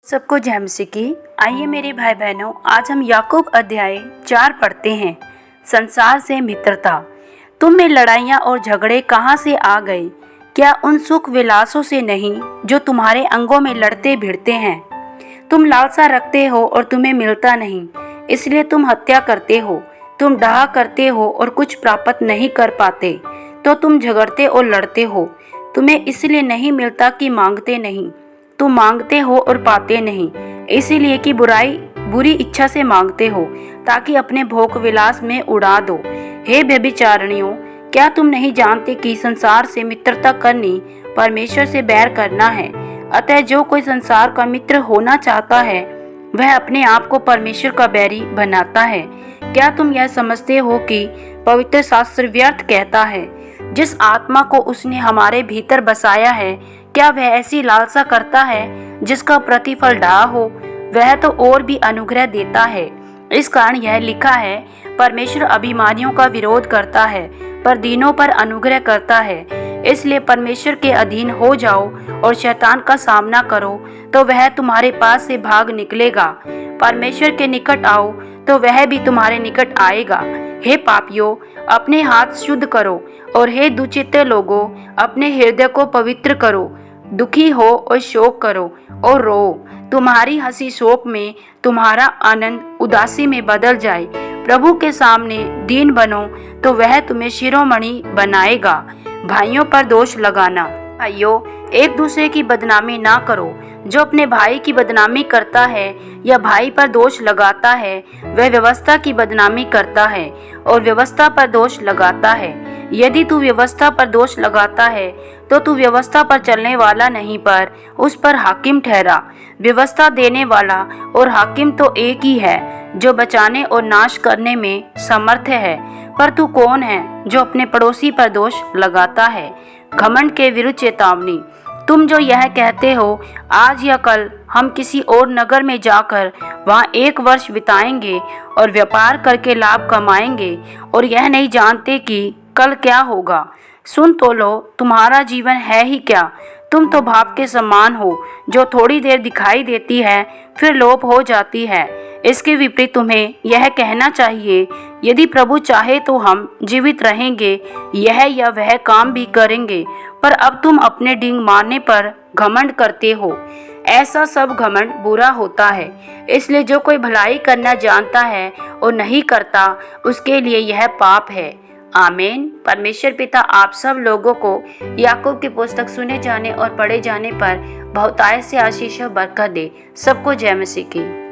सबको जय मसीह की। आइए मेरे भाई बहनों, आज हम याकूब अध्याय 4 पढ़ते हैं। संसार से मित्रता। तुम में लड़ाइयाँ और झगड़े कहाँ से आ गए? क्या उन सुख विलासों से नहीं जो तुम्हारे अंगों में लड़ते भिड़ते हैं? तुम लालसा रखते हो और तुम्हें मिलता नहीं, इसलिए तुम हत्या करते हो। तुम डाह करते हो और कुछ प्राप्त नहीं कर पाते, तो तुम झगड़ते और लड़ते हो। तुम्हें इसलिए नहीं मिलता कि मांगते नहीं। तुम मांगते हो और पाते नहीं, इसीलिए कि बुरी इच्छा से मांगते हो, ताकि अपने भोग विलास में उड़ा दो। हे व्यभिचारिणियों, क्या तुम नहीं जानते कि संसार से मित्रता करनी परमेश्वर से बैर करना है? अतः जो कोई संसार का मित्र होना चाहता है, वह अपने आप को परमेश्वर का बैरी बनाता है। क्या तुम यह समझते हो कि पवित्र शास्त्र व्यर्थ कहता है, जिस आत्मा को उसने हमारे भीतर बसाया है, क्या वह ऐसी लालसा करता है जिसका प्रतिफल डाह हो? वह तो और भी अनुग्रह देता है। इस कारण यह लिखा है, परमेश्वर अभिमानियों का विरोध करता है पर दीनों पर अनुग्रह करता है। इसलिए परमेश्वर के अधीन हो जाओ और शैतान का सामना करो, तो वह तुम्हारे पास से भाग निकलेगा। परमेश्वर के निकट आओ, तो वह भी तुम्हारे निकट आएगा। हे पापियों, अपने हाथ शुद्ध करो, और हे दुचित्त लोगों, अपने हृदय को पवित्र करो। दुखी हो और शोक करो और रो। तुम्हारी हंसी शोक में, तुम्हारा आनंद उदासी में बदल जाए। प्रभु के सामने दीन बनो, तो वह तुम्हें शिरोमणि बनाएगा। भाइयों पर दोष लगाना। भाइयों, एक दूसरे की बदनामी ना करो। जो अपने भाई की बदनामी करता है या भाई पर दोष लगाता है, वह व्यवस्था की बदनामी करता है और व्यवस्था पर दोष लगाता है। यदि तू व्यवस्था पर दोष लगाता है, तो तू व्यवस्था पर चलने वाला नहीं, पर उस पर हाकिम ठहरा। व्यवस्था देने वाला और हाकिम तो एक ही है, जो बचाने और नाश करने में समर्थ है। पर तू कौन है जो अपने पड़ोसी पर दोष लगाता है? घमंड के विरुद्ध चेतावनी। तुम जो यह कहते हो, आज या कल हम किसी और नगर में जाकर वहाँ 1 वर्ष बिताएंगे और व्यापार करके लाभ कमाएंगे, और यह नहीं जानते कि कल क्या होगा। सुन तो लो, तुम्हारा जीवन है ही क्या? तुम तो भाप के समान हो, जो थोड़ी देर दिखाई देती है, फिर लोप हो जाती है। इसके विपरीत तुम्हें यह कहना चाहिए, यदि प्रभु चाहे तो हम जीवित रहेंगे, यह या वह काम भी करेंगे। पर अब तुम अपने डींग मारने पर घमंड करते हो। ऐसा सब घमंड बुरा होता है। इसलिए जो कोई भलाई करना जानता है और नहीं करता, उसके लिए यह पाप है। आमीन। परमेश्वर पिता आप सब लोगों को याकूब की पुस्तक सुने जाने और पढ़े जाने पर बहुतायत से आशीष और बरकत दे। सबको जय मसीह की।